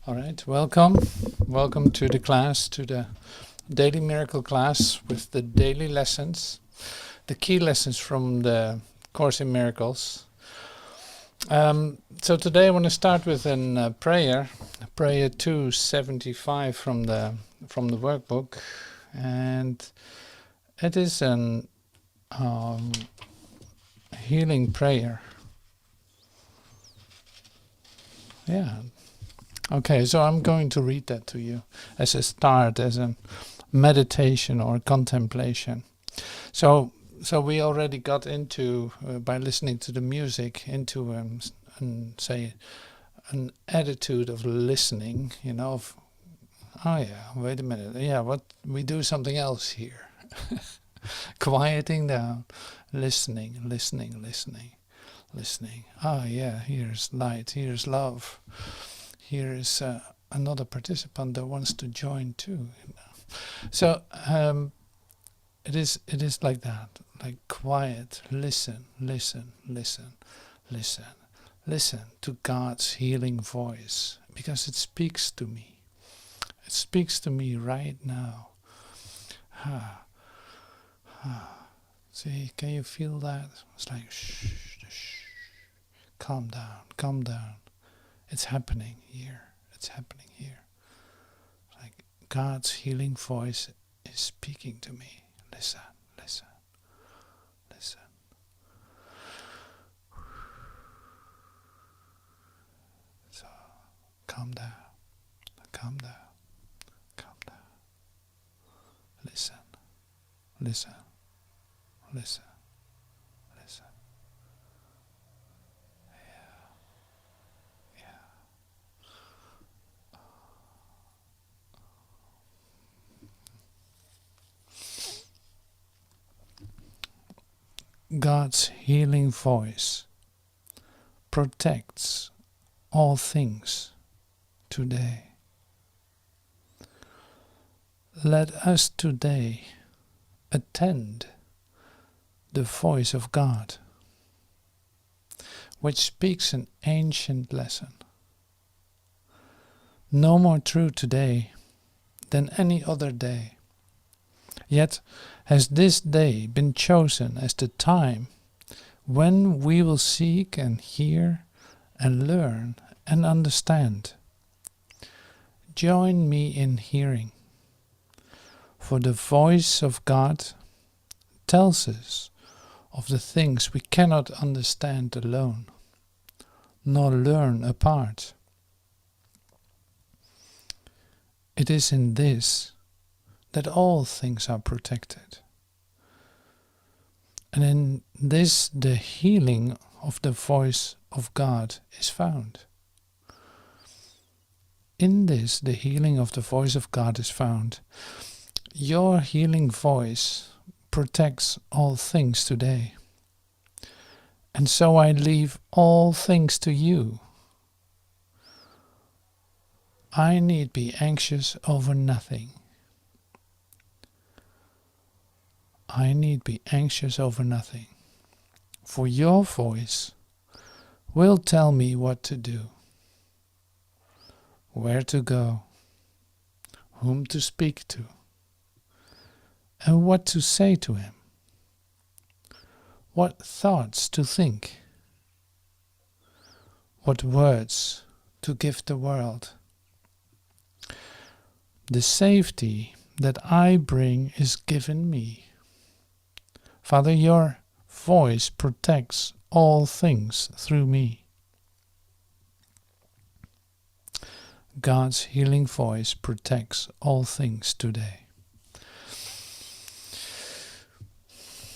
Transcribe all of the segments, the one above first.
All right, welcome to the class, to the Daily Miracle class with the daily lessons, the key lessons from the Course in Miracles. So today I want to start with a prayer 275 from the workbook, and it is an healing prayer. Yeah. Okay, so I'm going to read that to you as a start, as a meditation or contemplation. So we already got into, by listening to the music, into say an attitude of listening, of, oh yeah, wait a minute, yeah, what, we do something else here. Quieting down, listening. Oh yeah, here's light, here's love. Here is another participant that wants to join too. So it is like that, like quiet, listen to God's healing voice, because it speaks to me. It speaks to me right now. See, can you feel that? It's like shh, calm down. It's happening here. Like God's healing voice is speaking to me. Listen. So, calm down. Listen. God's healing voice protects all things today. Let us today attend the voice of God, which speaks an ancient lesson, no more true today than any other day. Yet has this day been chosen as the time when we will seek and hear and learn and understand. Join me in hearing, for the voice of God tells us of the things we cannot understand alone, nor learn apart. It is in this that all things are protected. And in this the healing of the voice of God is found. In this the healing of the voice of God is found. Your healing voice protects all things today. And so I leave all things to you. I need be anxious over nothing. For your voice will tell me what to do, where to go, whom to speak to, and what to say to him, what thoughts to think, what words to give the world. The safety that I bring is given me. Father, your voice protects all things through me. God's healing voice protects all things today.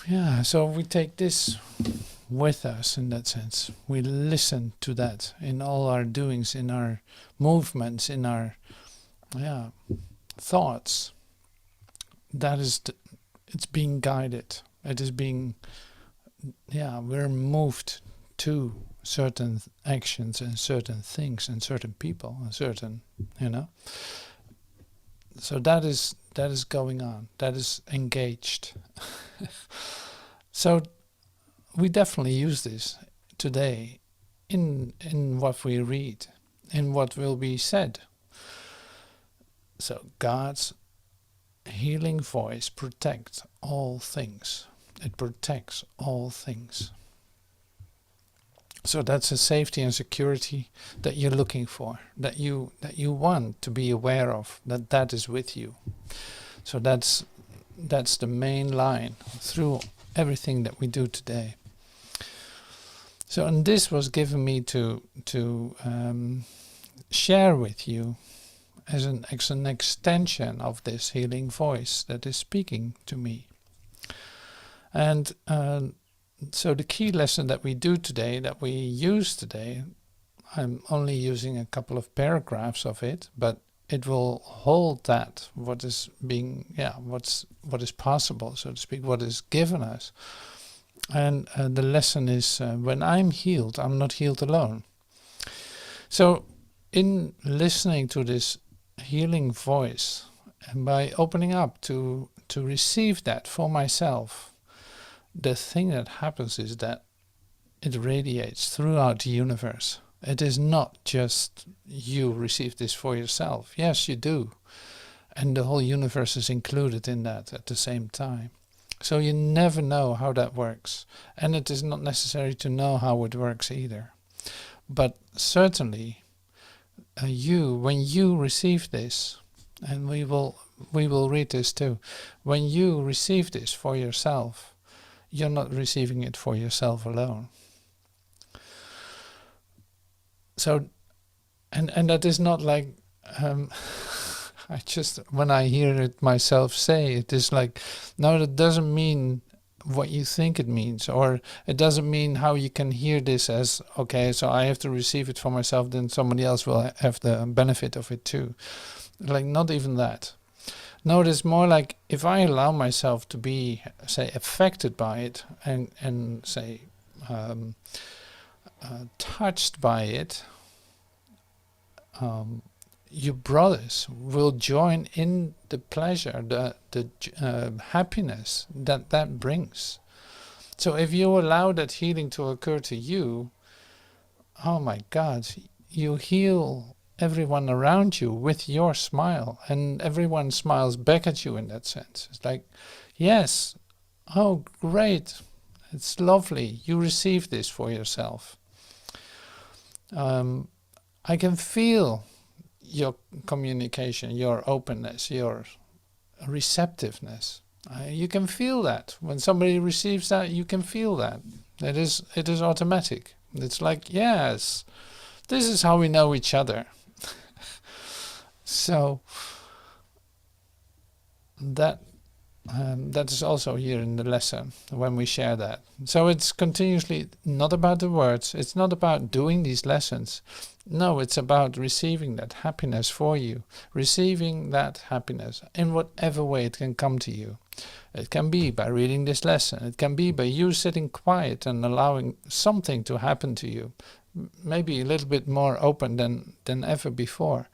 Yeah, so we take this with us in that sense. We listen to that in all our doings, in our movements, in our thoughts. That is, it's being guided. It is being, we're moved to certain actions and certain things and certain people and certain, So that is going on. That is engaged. So we definitely use this today in what we read, in what will be said So God's healing voice protects all things. It protects all things. So that's a safety and security that you're looking for, that you want to be aware of, that is with you. So that's the main line through everything that we do today. So, and this was given me to share with you as an extension of this healing voice that is speaking to me. And so the key lesson that we do today, that we use today, I'm only using a couple of paragraphs of it, but it will hold that what is possible, so to speak, what is given us. And the lesson is, when I'm healed, I'm not healed alone. So in listening to this healing voice, and by opening up to receive that for myself, the thing that happens is that it radiates throughout the universe. It is not just you receive this for yourself. Yes, you do. And the whole universe is included in that at the same time. So you never know how that works. And it is not necessary to know how it works either. But certainly, when you receive this, and we will read this too, when you receive this for yourself, you're not receiving it for yourself alone. So, and that is not like, when I hear it myself say, it is like, no, that doesn't mean what you think it means, or it doesn't mean how you can hear this as, okay, so I have to receive it for myself, then somebody else will have the benefit of it too. Like, not even that. No, it is more like, if I allow myself to be, say, affected by it, and say, touched by it, your brothers will join in the pleasure, the happiness that brings. So if you allow that healing to occur to you, oh my God, you heal everyone around you with your smile, and everyone smiles back at you in that sense. It's like, yes, oh great, it's lovely, you receive this for yourself. I can feel your communication, your openness, your receptiveness. You can feel that. When somebody receives that, you can feel that. It is automatic. It's like, yes, this is how we know each other. So that is also here in the lesson when we share that. So it's continuously not about the words. It's not about doing these lessons. No, it's about receiving that happiness for you. Receiving that happiness in whatever way it can come to you. It can be by reading this lesson. It can be by you sitting quiet and allowing something to happen to you. Maybe a little bit more open than ever before.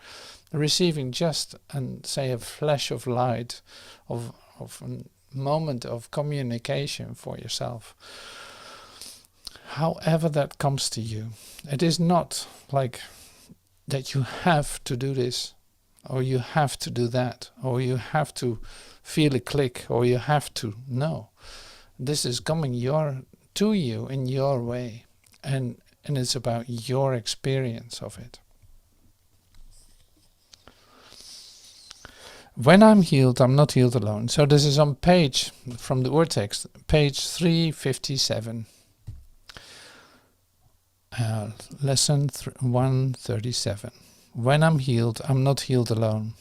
Receiving just, say, a flash of light, of a moment of communication for yourself. However that comes to you, it is not like that you have to do this, or you have to do that, or you have to feel a click, or you have to. No, this is coming to you in your way, and it's about your experience of it. When I'm healed, I'm not healed alone. So this is on page, from the Urtext, page 357. Lesson 137. When I'm healed, I'm not healed alone.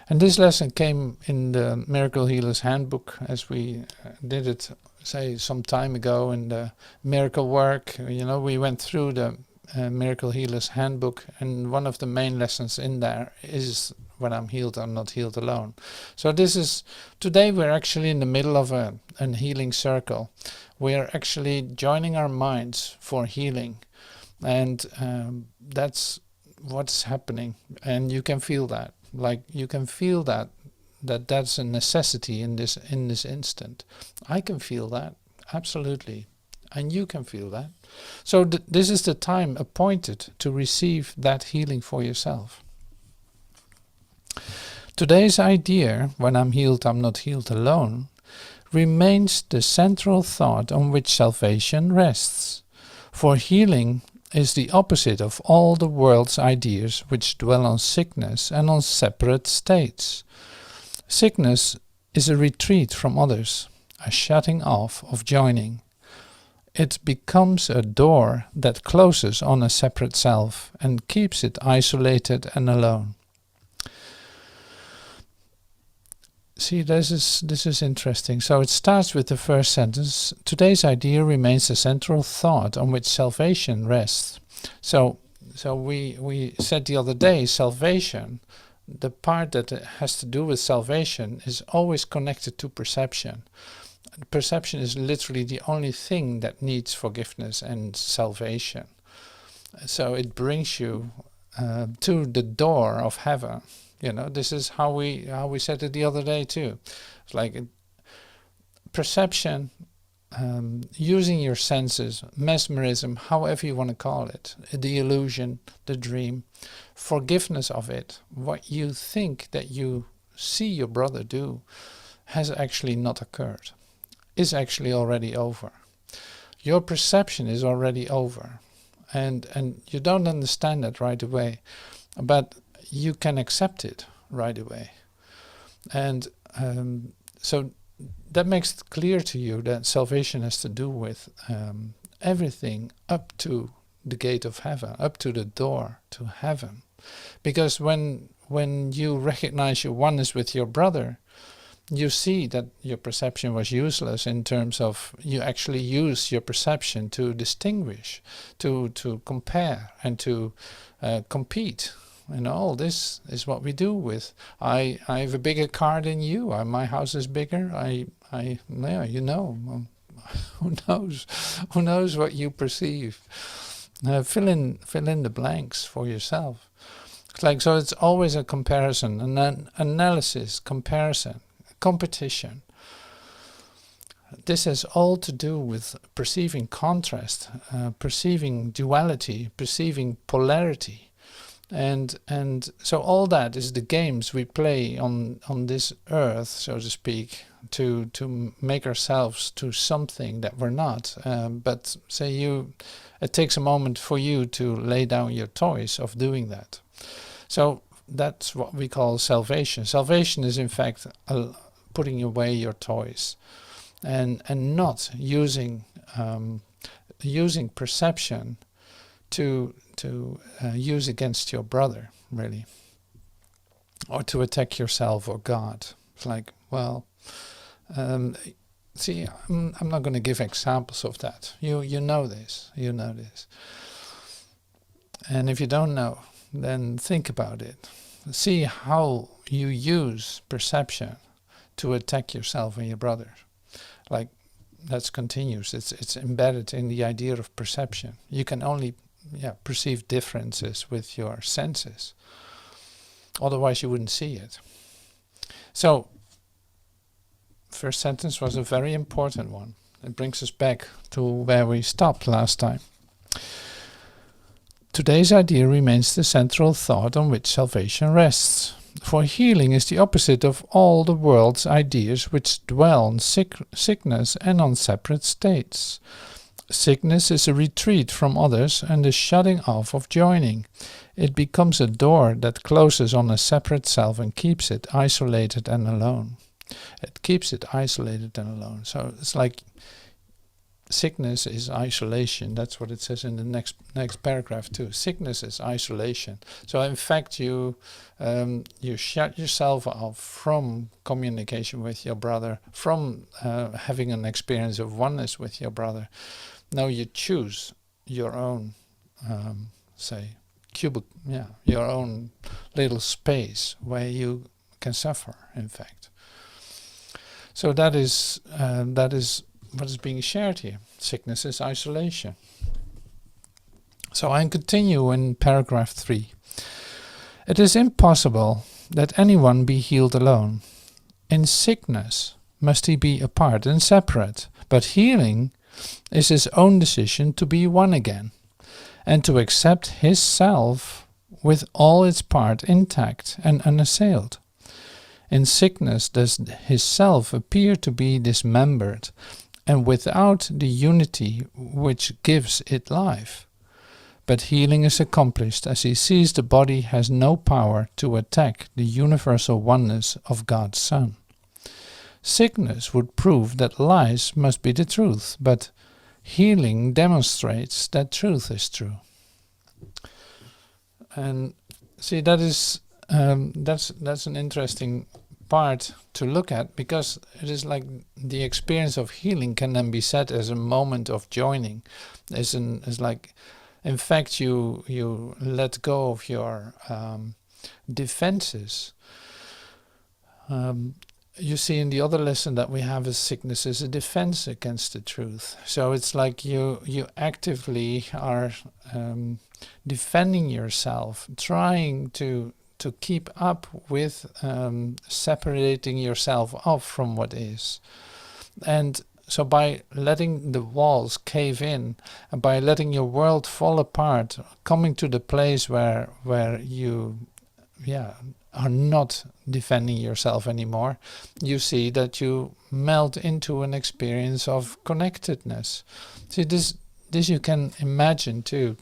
And this lesson came in the Miracle Healer's Handbook, as we did it, say, some time ago in the Miracle Work. We went through the Miracle Healer's Handbook, and one of the main lessons in there is, when I'm healed, I'm not healed alone. So today we're actually in the middle of a healing circle. We're actually joining our minds for healing. And that's what's happening. And you can feel that. Like, you can feel that's a necessity in this instant. I can feel that, absolutely. And you can feel that. So this is the time appointed to receive that healing for yourself. Today's idea, when I'm healed, I'm not healed alone, remains the central thought on which salvation rests. For healing is the opposite of all the world's ideas which dwell on sickness and on separate states. Sickness is a retreat from others, a shutting off of joining. It becomes a door that closes on a separate self and keeps it isolated and alone. See, this is interesting. So it starts with the first sentence. Today's idea remains the central thought on which salvation rests. So we said the other day, salvation, the part that has to do with salvation is always connected to perception. Perception is literally the only thing that needs forgiveness and salvation. So it brings you to the door of heaven. You know, this is how we said it the other day too. It's like perception, using your senses, mesmerism, however you want to call it, the illusion, the dream, forgiveness of it, what you think that you see your brother do has actually not occurred, is actually already over. Your perception is already over, and you don't understand that right away, but you can accept it right away. And so that makes it clear to you that salvation has to do with everything up to the gate of heaven, up to the door to heaven. Because when you recognize your oneness with your brother, you see that your perception was useless in terms of you actually use your perception to distinguish, to compare and to compete. And all this is what we do with, I have a bigger car than you, my house is bigger, yeah, you know, who knows what you perceive. Fill in the blanks for yourself. It's like, so it's always a comparison, an analysis, comparison, competition. This has all to do with perceiving contrast, perceiving duality, perceiving polarity. And so all that is the games we play on this earth, so to speak, to make ourselves to something that we're not. But say it takes a moment for you to lay down your toys of doing that. So that's what we call salvation. Salvation is in fact putting away your toys and not using perception to use against your brother, really, or to attack yourself or God. It's like, well, see, I'm not going to give examples of that. You know this, and if you don't know, then think about it. See how you use perception to attack yourself and your brother. Like, that's continuous. It's embedded in the idea of perception. You can only perceive differences with your senses. Otherwise you wouldn't see it. So, first sentence was a very important one. It brings us back to where we stopped last time. Today's idea remains the central thought on which salvation rests. For healing is the opposite of all the world's ideas which dwell on sickness and on separate states. Sickness is a retreat from others and a shutting off of joining. It becomes a door that closes on a separate self and keeps it isolated and alone. It keeps it isolated and alone. So it's like sickness is isolation. That's what it says in the next paragraph too. Sickness is isolation. So in fact you shut yourself off from communication with your brother, from having an experience of oneness with your brother. Now you choose your own, your own little space where you can suffer, in fact. So that is what is being shared here. Sickness is isolation. So I continue in paragraph 3. It is impossible that anyone be healed alone. In sickness must he be apart and separate, but healing is his own decision to be one again, and to accept his self with all its part intact and unassailed. In sickness does his self appear to be dismembered, and without the unity which gives it life. But healing is accomplished as he sees the body has no power to attack the universal oneness of God's Son. Sickness would prove that lies must be the truth, but healing demonstrates that truth is true. And see, that is that's an interesting part to look at, because it is like the experience of healing can then be said as a moment of joining. It's like, in fact, you let go of your defenses. You see in the other lesson that we have, is sickness is a defense against the truth. So it's like you actively are defending yourself, trying to keep up with separating yourself off from what is. And so by letting the walls cave in, and by letting your world fall apart, coming to the place where you are not defending yourself anymore, you see that you melt into an experience of connectedness. See, this you can imagine too,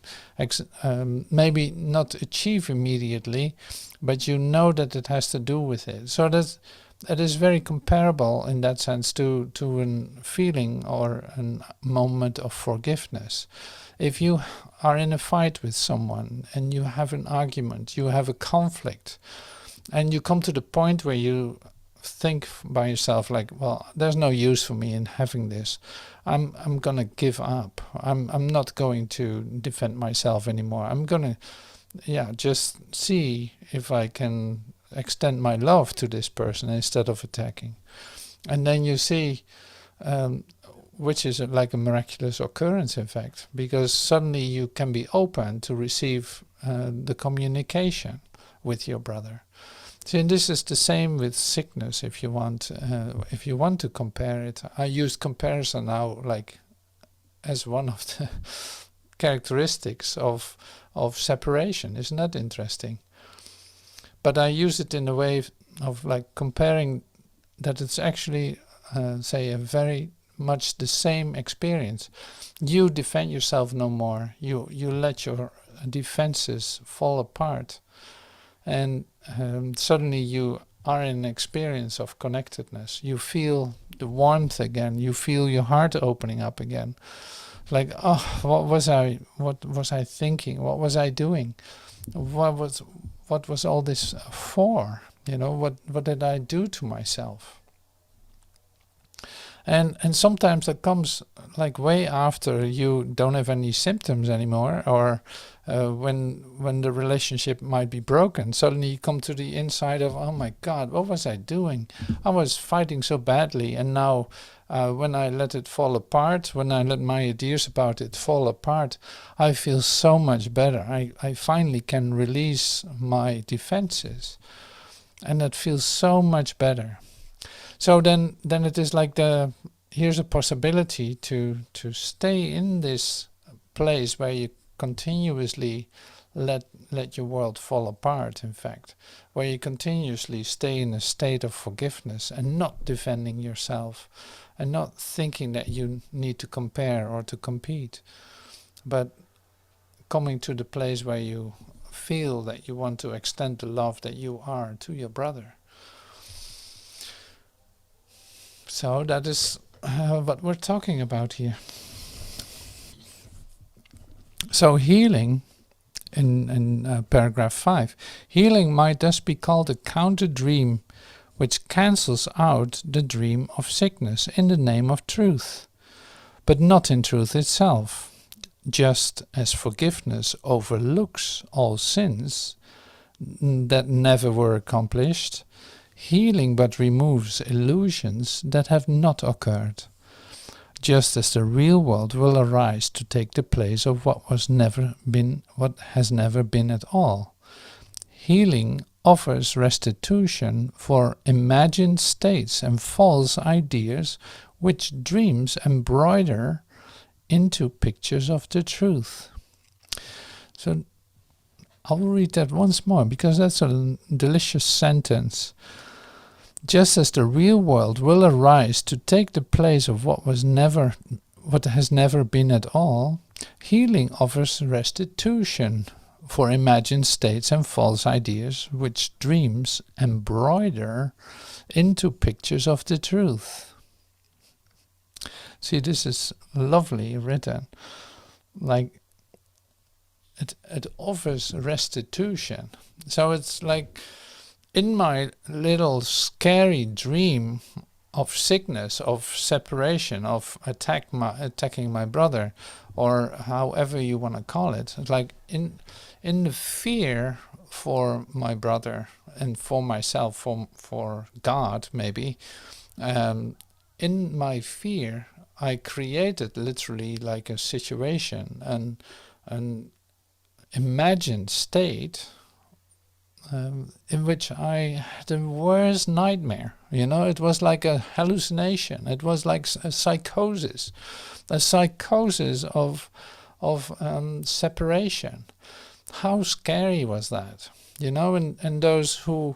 maybe not achieve immediately, but you know that it has to do with it. So that it is very comparable in that sense to a feeling or a moment of forgiveness. If you are in a fight with someone and you have an argument, you have a conflict, and you come to the point where you think by yourself like, well, there's no use for me in having this. I'm gonna give up. I'm not going to defend myself anymore. I'm gonna just see if I can extend my love to this person instead of attacking. And then you see, which is like a miraculous occurrence, in fact, because suddenly you can be open to receive the communication with your brother. See, and this is the same with sickness. If you want to compare it, I use comparison now, like as one of the characteristics of separation. Isn't that interesting? But I use it in a way of like comparing that it's actually, say, a very much the same experience. You defend yourself no more. You let your defenses fall apart, and suddenly you are in an experience of connectedness. You feel the warmth again. You feel your heart opening up again. Like, oh, what was I thinking? What was I doing? What was all this for? You know, what did I do to myself? And sometimes that comes like way after you don't have any symptoms anymore, or when the relationship might be broken. Suddenly you come to the inside of, oh my God, what was I doing? I was fighting so badly, and now when I let it fall apart, when I let my ideas about it fall apart, I feel so much better. I finally can release my defenses, and that feels so much better. So then it is like here's a possibility to stay in this place where you continuously let your world fall apart, in fact, where you continuously stay in a state of forgiveness and not defending yourself and not thinking that you need to compare or to compete, but coming to the place where you feel that you want to extend the love that you are to your brother. So that is what we're talking about here. So healing, in paragraph 5, healing might thus be called a counter-dream which cancels out the dream of sickness in the name of truth, but not in truth itself. Just as forgiveness overlooks all sins that never were accomplished, healing but removes illusions that have not occurred, just as the real world will arise to take the place of what has never been at all. Healing offers restitution for imagined states and false ideas which dreams embroider into pictures of the truth. So I'll read that once more, because that's a delicious sentence. Just as the real world will arise to take the place of what has never been at all, healing offers restitution for imagined states and false ideas which dreams embroider into pictures of the truth. See, this is lovely written. Like, it offers restitution. So it's like, in my little scary dream of sickness, of separation, of attacking my brother, or however you want to call it, it's like in the fear for my brother and for myself, for God maybe, in my fear I created literally like a situation, an imagined state in which I had the worst nightmare. You know, it was like a hallucination. It was like a psychosis of separation. How scary was that? You know, and those who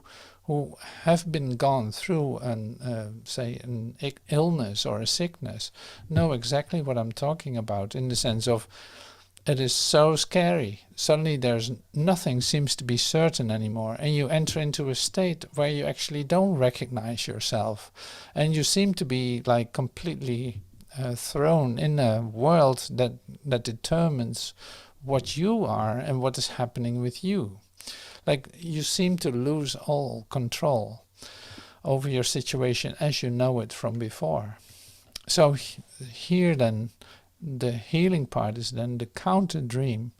have been gone through say an illness or a sickness know exactly what I'm talking about, in the sense of, it is so scary. Suddenly nothing seems to be certain anymore, and you enter into a state where you actually don't recognize yourself, and you seem to be like completely thrown in a world that determines what you are and what is happening with you. Like, you seem to lose all control over your situation as you know it from before. So here then, the healing part is then the counter dream,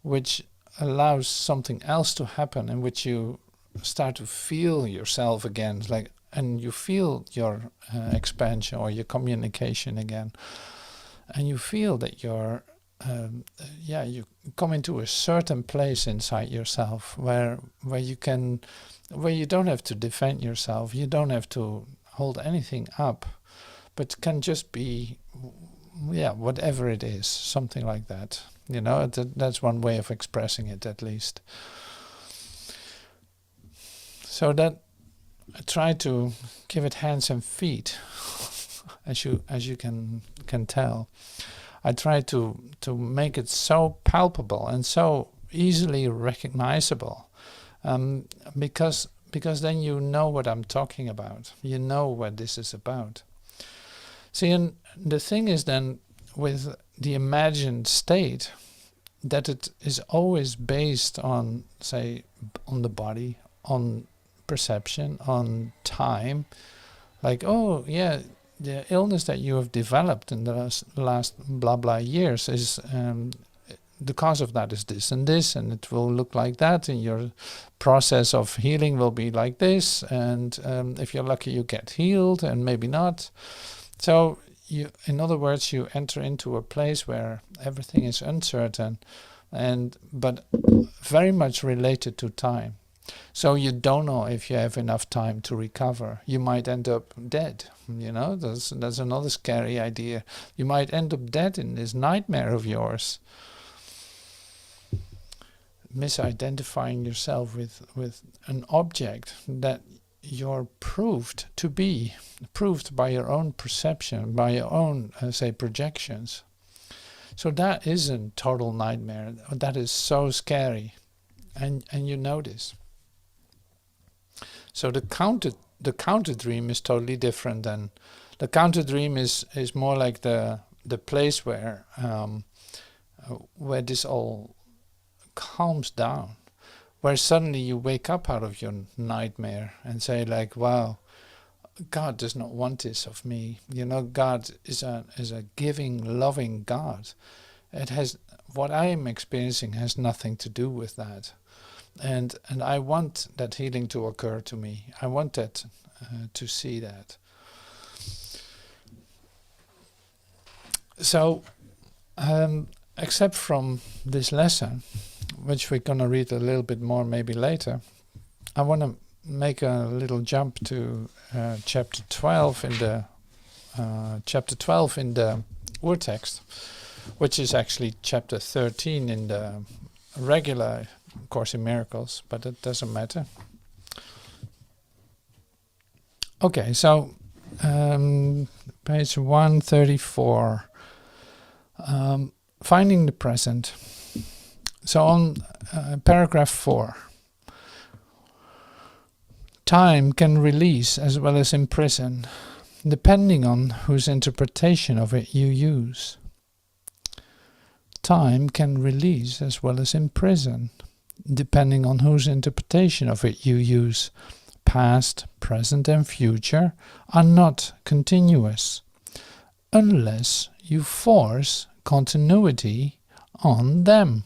which allows something else to happen, in which you start to feel yourself again, like, and you feel your expansion or your communication again, and you feel that you're you come into a certain place inside yourself where you don't have to defend yourself, you don't have to hold anything up, but can just be whatever it is, something like that. You know, that's one way of expressing it, at least. So that I try to give it hands and feet, as you can tell. I try to make it so palpable and so easily recognizable, because then you know what I'm talking about. You know what this is about. See, and the thing is then, with the imagined state, that it is always based on, say, on the body, on perception, on time. Like, oh yeah, the illness that you have developed in the last blah blah years is the cause of that is this, and it will look like that, and your process of healing will be like this, and if you're lucky you get healed, and maybe not. So in other words, you enter into a place where everything is uncertain, but very much related to time. So you don't know if you have enough time to recover. You might end up dead. You know, that's another scary idea. You might end up dead in this nightmare of yours, misidentifying yourself with an object that you're proved by your own perception, by your own, say, projections. So that is a total nightmare. That is so scary, and you know this. So the counter dream is totally different. Than the counter dream is more like the place where this all calms down, where suddenly you wake up out of your nightmare and say, like, wow, God does not want this of me. You know, God is a giving, loving God. What I am experiencing has nothing to do with that. And I want that healing to occur to me. I want that to see that. So, except from this lesson, which we're going to read a little bit more maybe later, I want to make a little jump to chapter 12 in the Urtext, which is actually chapter 13 in the regular Course in Miracles, but it doesn't matter. Okay, so page 134, finding the present. So on paragraph 4, time can release as well as imprison, depending on whose interpretation of it you use. Time can release as well as imprison, depending on whose interpretation of it you use. Past, present and future are not continuous, unless you force continuity on them.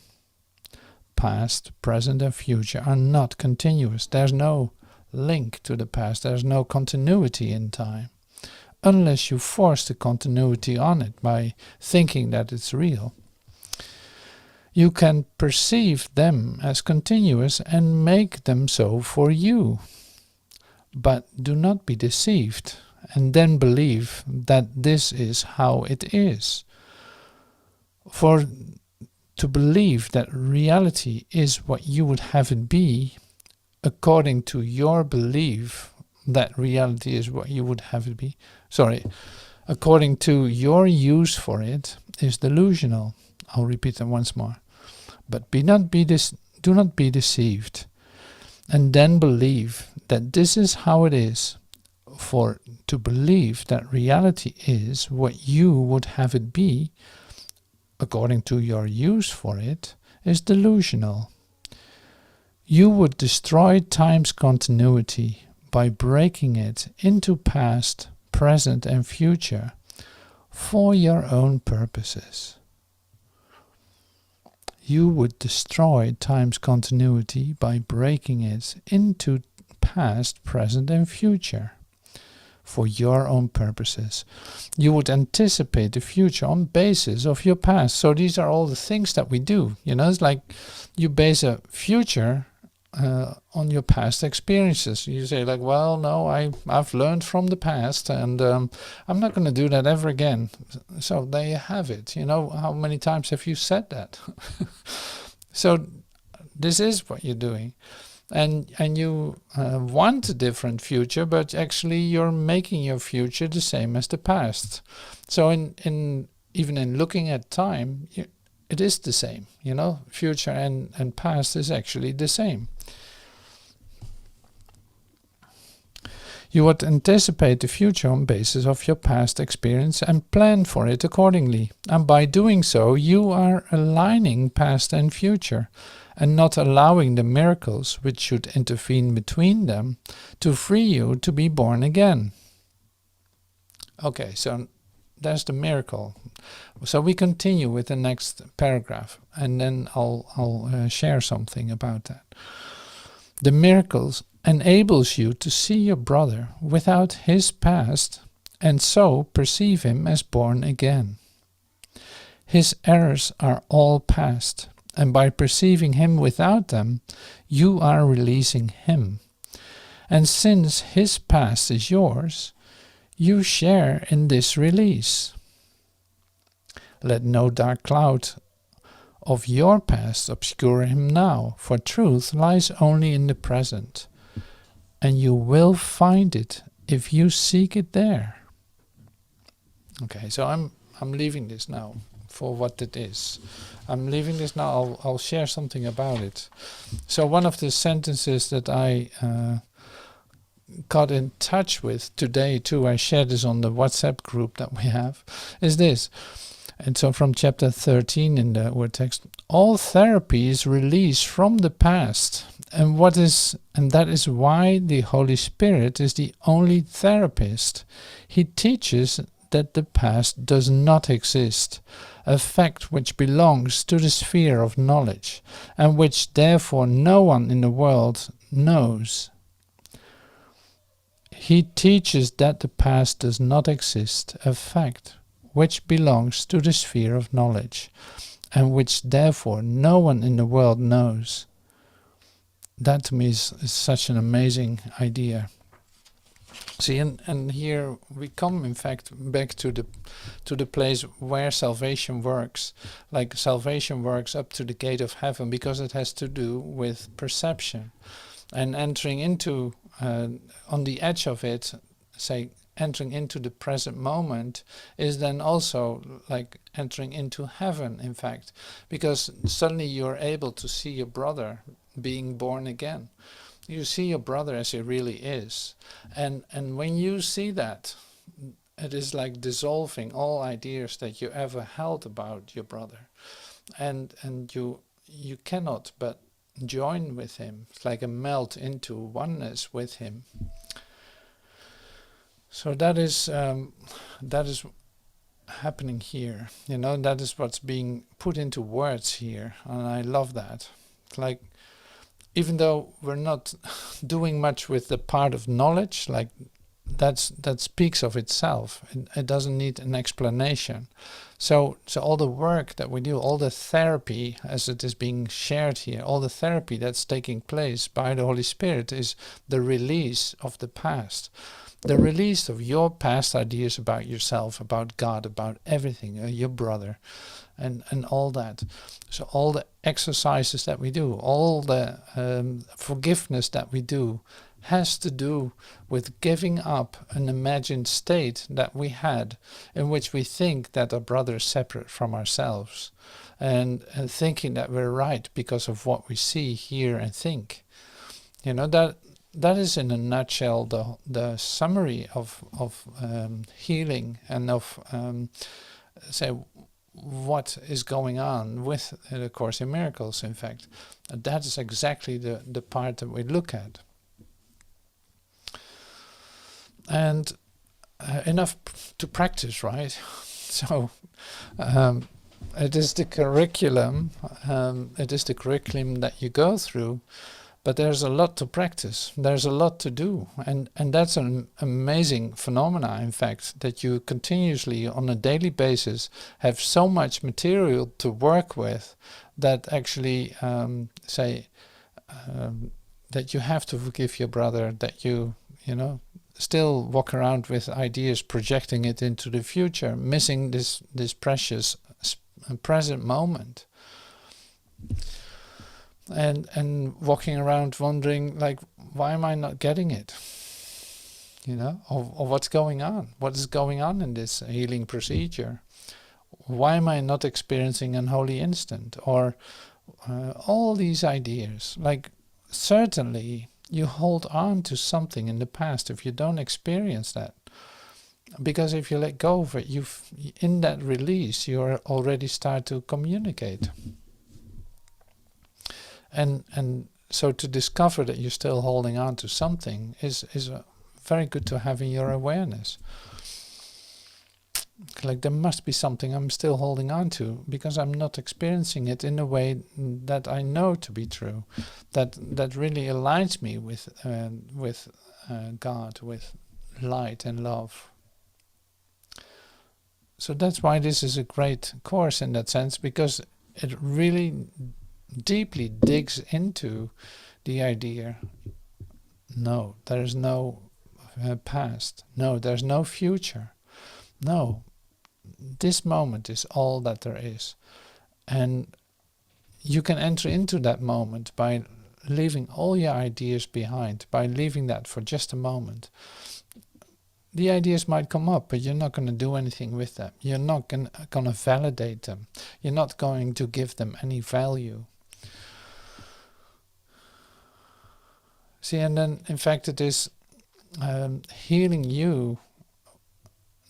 Past, present and future are not continuous. There's no link to the past. There's no continuity in time. Unless you force the continuity on it by thinking that it's real. You can perceive them as continuous and make them so for you. But do not be deceived and then believe that this is how it is. For to believe that reality is what you would have it be, according to your belief that reality is what you would have it be, according to your use for it, is delusional. I'll repeat that once more. But do not be deceived, and then believe that this is how it is. For to believe that reality is what you would have it be, according to your use for it, is delusional. You would destroy time's continuity by breaking it into past, present and future for your own purposes. You would destroy time's continuity by breaking it into past, present and future for your own purposes. You would anticipate the future on basis of your past. So these are all the things that we do. It's like you base a future on your past experiences. You say like, well, no, I've learned from the past and I'm not going to do that ever again. So there you have it. How many times have you said that? So this is what you're doing. And you want a different future, but actually you're making your future the same as the past. So even in looking at time, it is the same. Future and past is actually the same. You would anticipate the future on basis of your past experience and plan for it accordingly. And by doing so, you are aligning past and future, and not allowing the miracles which should intervene between them to free you to be born again. Okay, so there's the miracle. So we continue with the next paragraph, and then I'll share something about that. The miracles enables you to see your brother without his past, and so perceive him as born again. His errors are all past, and by perceiving him without them, you are releasing him. And since his past is yours, you share in this release. Let no dark cloud of your past obscure him now, for truth lies only in the present, and you will find it if you seek it there. Okay, so I'm leaving this now for what it is. I'm leaving this now. I'll share something about it. So one of the sentences that I got in touch with today too, I shared this on the WhatsApp group that we have, is this. And so from chapter 13 in the Urtext, all therapy is release from the past, and that is why the Holy Spirit is the only therapist. He teaches that the past does not exist, a fact which belongs to the sphere of knowledge, and which therefore no one in the world knows. He teaches that the past does not exist, a fact which belongs to the sphere of knowledge, and which therefore no one in the world knows. That to me is such an amazing idea. See, and here we come, in fact, back to the place where salvation works. Like salvation works up to the gate of heaven, because it has to do with perception, and entering into on the edge of it say, entering into the present moment is then also like entering into heaven, in fact, because suddenly you're able to see your brother being born again. You see your brother as he really is, and when you see that, it is like dissolving all ideas that you ever held about your brother, and you cannot but join with him. It's like a melt into oneness with him. So that is happening here, that is what's being put into words here, and I love that. It's like, even though we're not doing much with the part of knowledge, like that speaks of itself. It doesn't need an explanation. So all the work that we do, all the therapy as it is being shared here, all the therapy that's taking place by the Holy Spirit is the release of the past. The release of your past ideas about yourself, about God, about everything, your brother, and all that. So all the exercises that we do, all the forgiveness that we do, has to do with giving up an imagined state that we had, in which we think that our brother is separate from ourselves, and thinking that we're right because of what we see, hear, and think. That is in a nutshell the summary of healing and of say what is going on with the Course in Miracles. In fact, that is exactly the part that we look at. And enough to practice, right? So it is the curriculum. It is the curriculum that you go through. But there's a lot to practice. There's a lot to do. And that's an amazing phenomena, in fact, that you continuously, on a daily basis, have so much material to work with that actually, that you have to forgive your brother, that you still walk around with ideas, projecting it into the future, missing this precious present moment. And walking around wondering, like, why am I not getting it? Or what's going on? What is going on in this healing procedure? Why am I not experiencing an holy instant? Or all these ideas. Like, certainly you hold on to something in the past if you don't experience that. Because if you let go of it, in that release, you already start to communicate. And so to discover that you're still holding on to something is very good to have in your awareness. Like, there must be something I'm still holding on to because I'm not experiencing it in a way that I know to be true, that really aligns me with God, with light and love. So that's why this is a great course in that sense, because it really deeply digs into the idea, no, there is no past, no, there's no future, no, this moment is all that there is. And you can enter into that moment by leaving all your ideas behind, by leaving that for just a moment. The ideas might come up, but you're not going to do anything with them. You're not going to validate them. You're not going to give them any value. See, and then in fact it is healing you,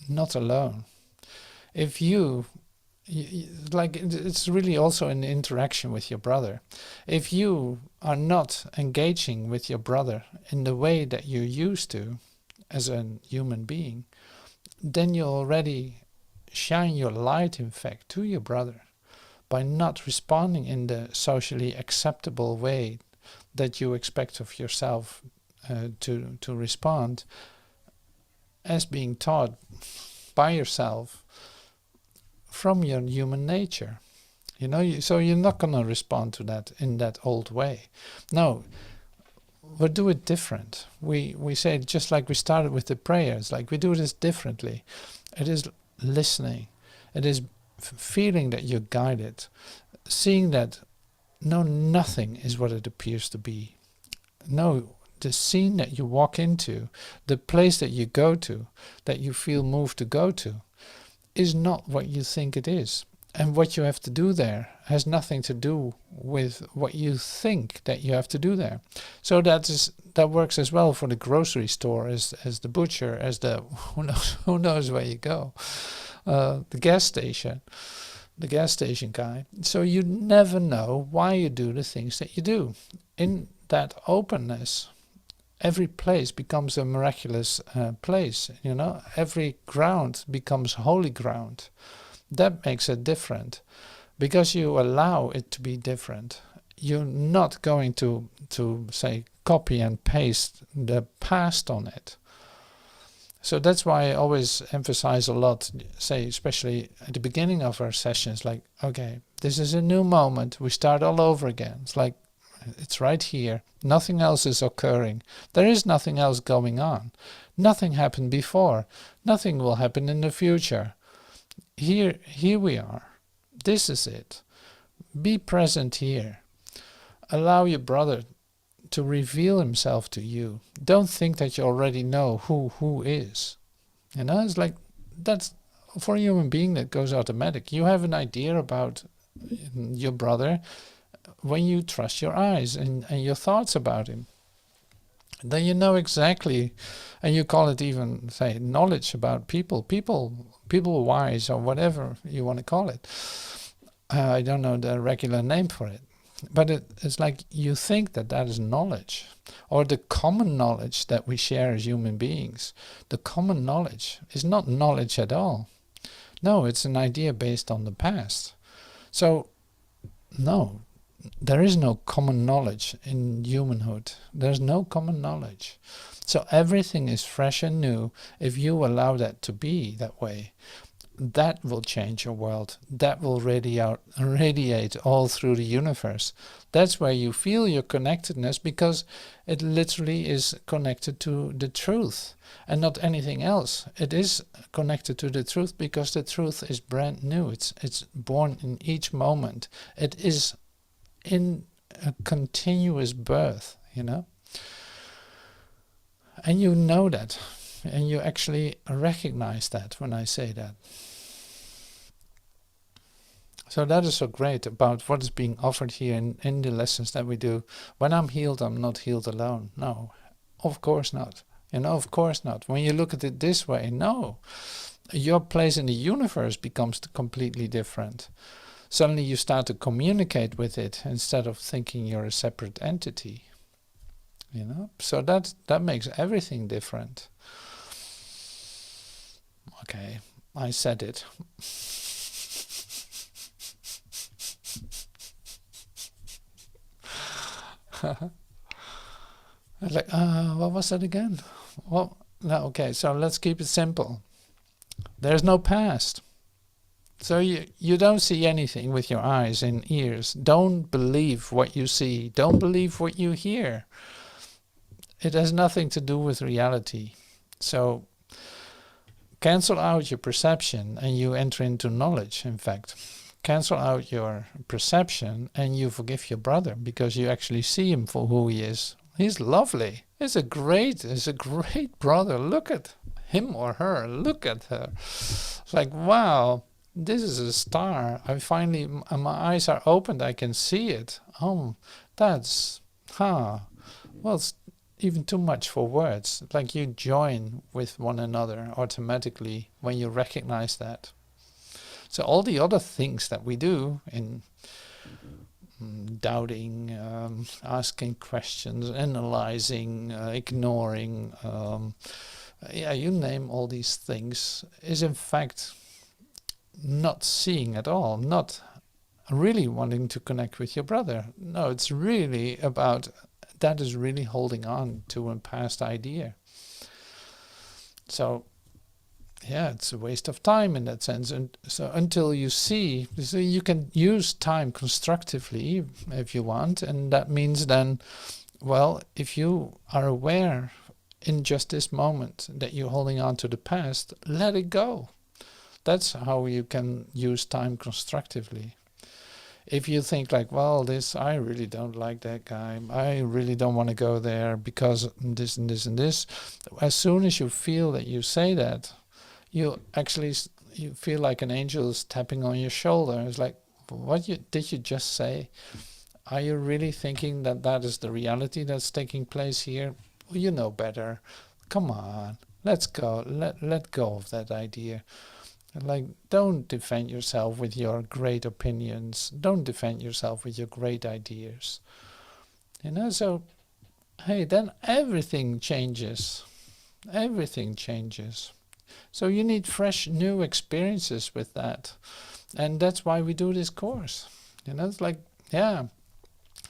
not alone. If like, it's really also an interaction with your brother. If you are not engaging with your brother in the way that you used to as a human being, then you already shine your light, in fact, to your brother by not responding in the socially acceptable way that you expect of yourself to respond, as being taught by yourself from your human nature. So you're not going to respond to that in that old way. No, we'll do it different. We say, just like we started with the prayers, like, we do this differently. It is listening. It is feeling that you're guided, seeing that no, nothing is what it appears to be. No, the scene that you walk into, the place that you go to, that you feel moved to go to, is not what you think it is. And what you have to do there has nothing to do with what you think that you have to do there. So that works as well for the grocery store, as the butcher, as the who knows where you go, the gas station guy. So you never know why you do the things that you do. In that openness, every place becomes a miraculous place. Every ground becomes holy ground. That makes it different, because you allow it to be different. You're not going to say copy and paste the past on it. So that's why I always emphasize a lot, say especially at the beginning of our sessions, like, okay, this is a new moment, we start all over again. It's like, it's right here, nothing else is occurring, there is nothing else going on, nothing happened before, nothing will happen in the future. Here we are. This is it. Be present here. Allow your brother to reveal himself to you. Don't think that you already know who is. It's like, that's for a human being that goes automatic. You have an idea about your brother when you trust your eyes and your thoughts about him. Then you know exactly, and you call it even, say, knowledge about people wise, or whatever you want to call it. I don't know the regular name for it. But it's like you think that is knowledge, or the common knowledge that we share as human beings. The common knowledge is not knowledge at all. No, it's an idea based on the past. So, no, there is no common knowledge in humanhood. There's no common knowledge. So everything is fresh and new if you allow that to be that way. That will change your world. That will radiate all through the universe. That's where you feel your connectedness, because it literally is connected to the truth and not anything else. It is connected to the truth because the truth is brand new. It's born in each moment. It is in a continuous birth, And you know that. And you actually recognize that when I say that. So that is so great about what is being offered here in the lessons that we do. When I'm healed, I'm not healed alone. No, of course not. Of course not. When you look at it this way, no. Your place in the universe becomes completely different. Suddenly you start to communicate with it instead of thinking you're a separate entity. So that makes everything different. Okay, I said it. Like, what was that again? Well, no, okay, so let's keep it simple. There's no past. So you don't see anything with your eyes and ears. Don't believe what you see. Don't believe what you hear. It has nothing to do with reality. So cancel out your perception and you enter into knowledge, in fact. Cancel out your perception and you forgive your brother, because you actually see him for who he is. He's lovely. He's a great brother. Look at him or her. Look at her. It's like, wow, this is a star. My eyes are opened. I can see it. Oh, well, it's even too much for words. Like you join with one another automatically when you recognize that. So all the other things that we do in doubting, asking questions, analyzing, ignoring, you name all these things, is in fact not seeing at all, not really wanting to connect with your brother. No, it's really about, that is really holding on to a past idea. So yeah, it's a waste of time in that sense. And so until you see, so you can use time constructively if you want. And that means then, well, if you are aware in just this moment that you're holding on to the past, let it go. That's how you can use time constructively. If you think like, well, this, I really don't like that guy, I really don't want to go there because this and this and this, as soon as you feel that you say that, you actually, you feel like an angel is tapping on your shoulder. It's like, what did you just say? Are you really thinking that that is the reality that's taking place here? Well, you know better. Come on, let's go. Let go of that idea. Like, don't defend yourself with your great opinions. Don't defend yourself with your great ideas. So, hey, then everything changes. Everything changes. So you need fresh, new experiences with that. And that's why we do this course. It's like, yeah,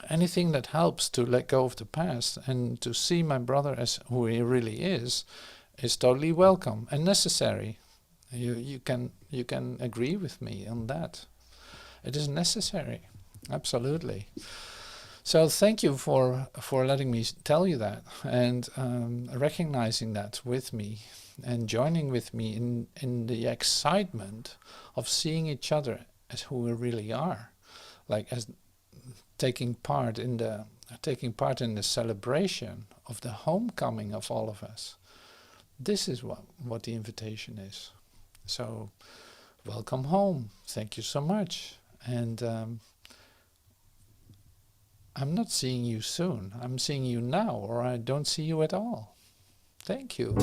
anything that helps to let go of the past and to see my brother as who he really is totally welcome and necessary. You can agree with me on that. It is necessary, absolutely. So thank you for letting me tell you that, and recognizing that with me, and joining with me in the excitement of seeing each other as who we really are, like as taking part in the celebration of the homecoming of all of us. This is what the invitation is. So, welcome home. Thank you so much. And I'm not seeing you soon. I'm seeing you now, or I don't see you at all. Thank you.